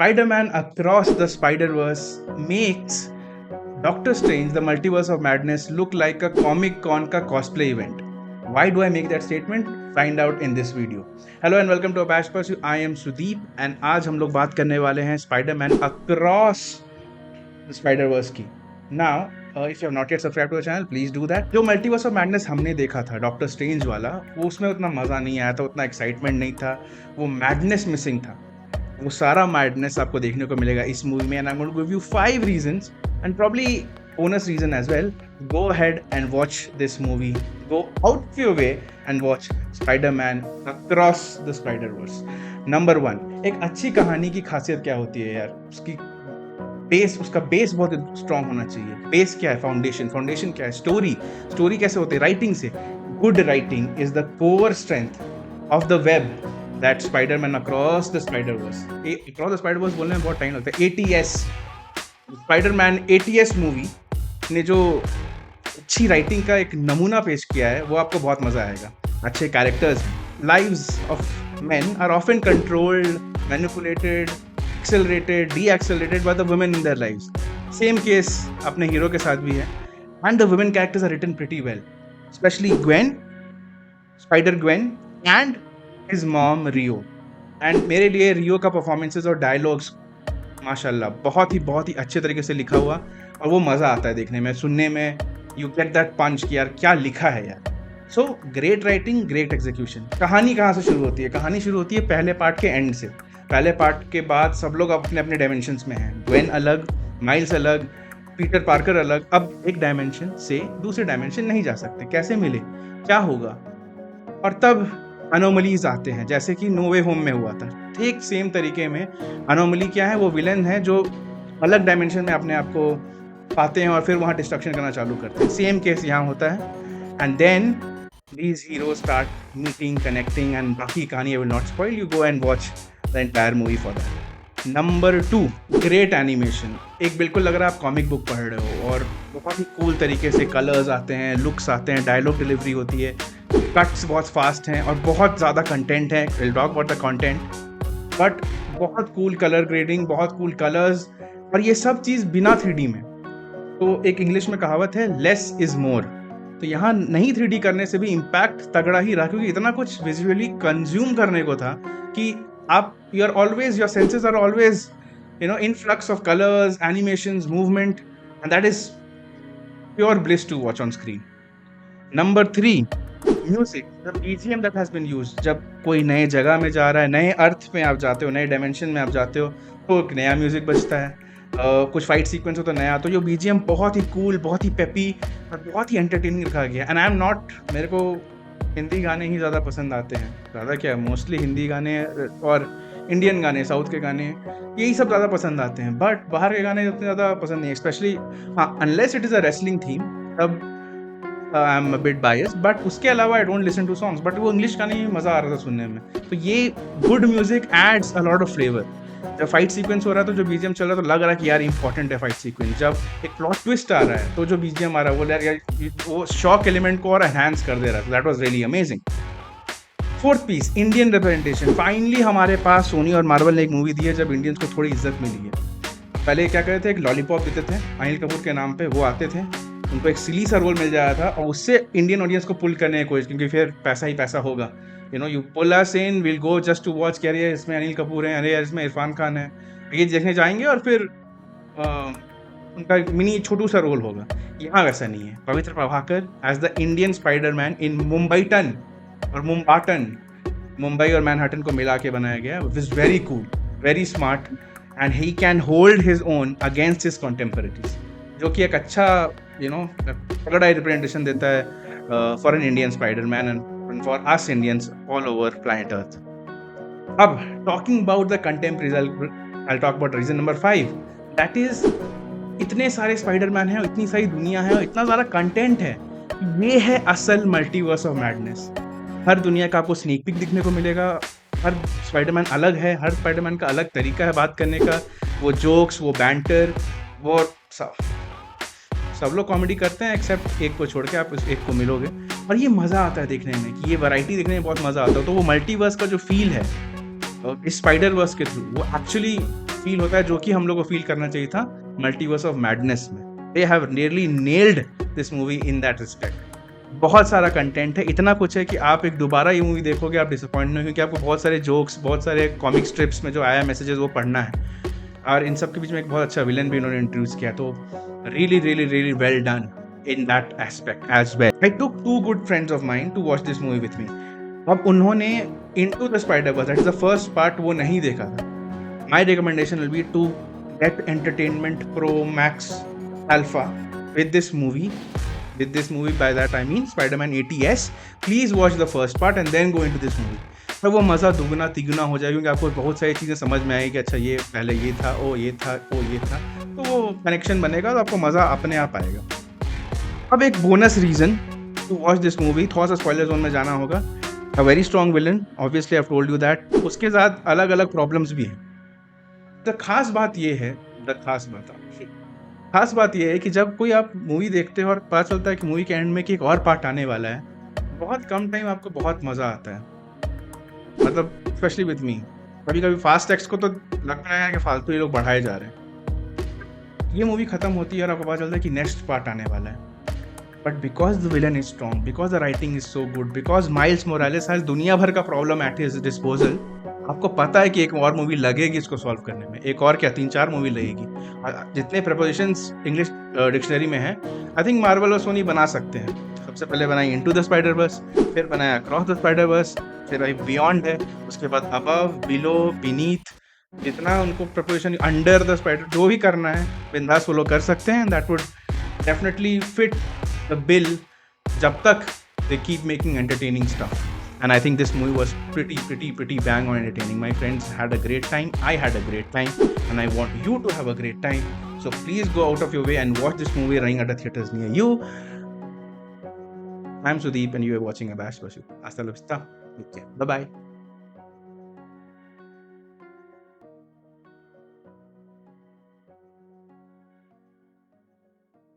Spider-Man Across the Spider-Verse makes Doctor Strange, the Multiverse of Madness look like a Comic Con का cosplay event. Why do I make that statement? Find out in this video. Hello and welcome to Apache Pursuit. I am Sudeep and आज हम लोग बात करने वाले हैं Spider-Man Across the Spider-Verse की. Now, if you have not yet subscribed to the channel, please do that. जो Multiverse of Madness हमने देखा था डॉक्टर स्ट्रेंज वाला, वो उसमें उतना मज़ा नहीं आया था, उतना एक्साइटमेंट नहीं था, वो मैडनेस मिसिंग था. वो सारा मैडनेस आपको देखने को मिलेगा इस मूवी में and I am going to give you 5 reasons and probably bonus reason as well. Go ahead and watch this movie. Go out of your way and watch Spider-Man Across the Spider-Verse. Number 1, एक अच्छी कहानी की खासियत क्या होती है यार? उसका बेस बहुत स्ट्रांग होना चाहिए. बेस क्या है? फाउंडेशन क्या है? स्टोरी कैसे होती है? राइटिंग से. Good writing is the core strength of the web that Spiderman across the spider-verse. Across the spider-verse बोलने में बहुत टाइम लगता है. ATS स्पाइडरमैन ATS मूवी ने जो अच्छी राइटिंग का एक नमूना पेश किया है वो आपको बहुत मजा आएगा. अच्छे कैरेक्टर्स हैं. Lives of men are often controlled, manipulated, accelerated, decelerated by the women in their lives. Same case अपने हीरो के साथ भी है. And the women characters are written pretty well, especially Gwen, spider Gwen and his mom Rio. And मेरे लिए रियो का performances और dialogues माशाल्लाह बहुत ही अच्छे तरीके से लिखा हुआ और वो मज़ा आता है देखने में, सुनने में. यू गेट दैट पंच कि यार क्या लिखा है यार. So great writing, great execution. कहानी कहाँ से शुरू होती है? कहानी शुरू होती है पहले पार्ट के एंड से. पहले पार्ट के बाद सब लोग अपने अपने डायमेंशंस में हैं. ग्वेन अलग, माइल्स अलग, पीटर पार्कर अलग. अब एक डायमेंशन से दूसरे डायमेंशन नहीं जा सकते. कैसे मिले? क्या होगा? और तब अनोमलीज आते हैं, जैसे कि नो वे होम में हुआ था. ठीक सेम तरीके में अनोमली क्या है? वो विलन है जो अलग डायमेंशन में अपने आप को पाते हैं और फिर वहाँ डिस्ट्रक्शन करना चालू करते हैं. सेम केस यहाँ होता है. And then these heroes start meeting, connecting and बाकी कहानी I will not spoil. You go and watch the entire movie for that. Number 2, great animation. एक बिल्कुल लग रहा है आप कॉमिक बुक पढ़ रहे हो और बहुत ही कूल तरीके से कलर्स आते हैं, लुक्स आते हैं, डायलॉग डिलीवरी होती है, कट्स बहुत फास्ट हैं और बहुत ज़्यादा कंटेंट है. We'll talk about the content. But बहुत कूल कलर ग्रेडिंग, बहुत कूल कलर्स और ये सब चीज़ बिना 3D में. तो एक इंग्लिश में कहावत है लेस इज़ मोर. तो यहाँ नहीं 3D करने से भी इम्पैक्ट तगड़ा ही रहा, क्योंकि इतना कुछ विजुअली कंज्यूम करने को था कि आप your senses are always in flux of colours, animations, movement and that is pure bliss to watch on screen. Number 3, music. The BGM that has been used. जब कोई नए जगह में जा रहा है, नए अर्थ में आप जाते हो, नए डायमेंशन में आप जाते हो, तो एक नया म्यूजिक बजता है. कुछ फाइट सीक्वेंस हो तो नया. तो जो BGM बहुत ही कूल, बहुत ही पेपी और बहुत ही एंटरटेनिंग रखा गया. एंड आई एम नॉट, मेरे को हिंदी गाने ही ज़्यादा पसंद आते हैं. ज़्यादा क्या, मोस्टली हिंदी गाने और इंडियन गाने, साउथ के गाने, यही सब ज़्यादा पसंद आते हैं. बट बाहर के गाने उतने ज़्यादा पसंद नहीं, especially unless it is a wrestling theme, तब I am a bit biased. But उसके अलावा I don't listen to songs. But वो इंग्लिश गाने में मज़ा आ रहा था सुनने में. तो ये good music adds a lot of flavour. जब फाइट सीक्वेंस हो रहा है तो जो BGM चल रहा है तो लग रहा है कि यार इंपॉर्टेंट है फाइट सीक्वेंस. जब एक प्लॉट ट्विस्ट आ रहा है तो जो BGM आ रहा है वो यार वो शॉक एलिमेंट को और एनहांस कर दे रहा है. That was really amazing. 4th piece, Indian representation. Finally हमारे पास सोनी और मार्वल ने एक मूवी दी है जब इंडियंस को थोड़ी इज्जत मिली है. पहले क्या कहते थे, एक लॉलीपॉप देते थे अनिल कपूर के नाम पे, वो आते थे, उनको एक सिली सा रोल मिल जाता था और उससे इंडियन ऑडियंस को पुल करने की कोशिश, क्योंकि फिर पैसा ही पैसा होगा. You pull us in, will go just to watch. कह रही है इसमें अनिल कपूर हैं, अरे यार इसमें इरफान खान है, ये देखने जाएंगे और फिर उनका मिनी छोटू सा रोल होगा. यहाँ वैसा नहीं है. Pavitr Prabhakar as the Indian Spiderman in Mumbattan और मुंबाटन, मुंबई और मैनहट्टन को मिला के बनाया गया. Which is very cool, very smart and he can hold his own against his contemporaries, जो कि एक अच्छा तगड़ा रिप्रेजेंटेशन देता है for an Indian Spiderman and for us Indians all over planet earth. अब talking about the contemporaries, I'll talk about reason number 5. That is, इतने सारे स्पाइडरमैन हैं, इतनी सारी दुनिया है और इतना ज़्यादा कंटेंट है. ये है असल मल्टीवर्स ऑफ मैडनेस. हर दुनिया का आपको स्नेक पिक दिखने को मिलेगा. हर स्पाइडरमैन अलग है, हर स्पाइडरमैन का अलग तरीका है बात करने का. वो जोक्स, वो बैंटर, वो सब लोग कॉमेडी करते हैं एक्सेप्ट एक को छोड़ के. आप उस एक को मिलोगे और ये मज़ा आता है देखने में, कि ये वैरायटी देखने में बहुत मज़ा आता है. तो वो मल्टीवर्स का जो फील है इस स्पाइडर वर्स के थ्रू, वो एक्चुअली फील होता है जो कि हम लोग को फील करना चाहिए था मल्टीवर्स ऑफ मैडनेस में. They have nearly nailed this movie in that respect. बहुत सारा कंटेंट है, इतना कुछ है कि आप एक दोबारा ये मूवी देखोगे आप डिसअपॉइंट नहीं, क्योंकि आपको बहुत सारे जोक्स, बहुत सारे कॉमिक स्ट्रिप्स में जो आया मैसेजेस वो पढ़ना है, और इन सब के बीच में एक बहुत अच्छा विलन भी उन्होंने इंट्रोड्यूस किया. तो really really really well done in that aspect as well. I took two good friends of mine to watch this movie with me. अब उन्होंने Into the Spider-Verse, that is the first part, वो नहीं देखा था. My recommendation will be to get Entertainment Pro Max Alpha with this movie. With this movie, by that I mean Spider-Man 80S. Please watch the first part and then go into this movie. तो वो मज़ा दुगना तिगुना हो जाएगा, क्योंकि आपको बहुत सारी चीज़ें समझ में आएगी कि अच्छा ये पहले ये था, ओ ये था, ओ ये था, तो वो कनेक्शन बनेगा, तो आपको मज़ा अपने आप आएगा. अब एक bonus reason to watch this movie, थोड़ा सा स्पॉइलर जोन में जाना होगा. A very strong villain, obviously I have told you that. उसके साथ अलग अलग प्रॉब्लम्स भी हैं. खास बात ये है कि जब कोई आप मूवी देखते हो और पता चलता है कि मूवी के एंड में कि एक और पार्ट आने वाला है, बहुत कम टाइम आपको बहुत मज़ा आता है. मतलब स्पेशली विथ मी, कभी कभी फास्ट टेक्स्ट को तो लगता है कि फालतू ये लोग बढ़ाए जा रहे हैं. ये मूवी खत्म होती है और आपको पता चलता है कि नेक्स्ट पार्ट आने वाला है. But because the villain is strong, because the writing is so good, because Miles Morales has दुनिया भर का प्रॉब्लम at his disposal, आपको पता है कि एक और मूवी लगेगी इसको सॉल्व करने में. एक और क्या, 3-4 मूवी लगेगी. जितने प्रपोजिशंस इंग्लिश डिक्शनरी में हैं, आई थिंक मार्वल और सोनी बना सकते हैं. सबसे पहले बनाई इनटू द स्पाइडर-वर्स, फिर बनाया अक्रॉस द स्पाइडर-वर्स, फिर भाई बियॉन्ड है, उसके बाद अबव, बिलो, बीनीथ, जितना उनको प्रपोजिशन, अंडर द स्पाइडर, जो भी करना है बिंदास वो लोग कर सकते हैं. That would definitely fit the bill jab tak they keep making entertaining stuff. And I think this movie was pretty bang on entertaining. My friends had a great time, I had a great time, and I want you to have a great time. So please go out of your way and watch this movie running at the theaters near you. I'm Sudeep and you are watching Abash Basu. Hasta la vista. Okay. Bye bye.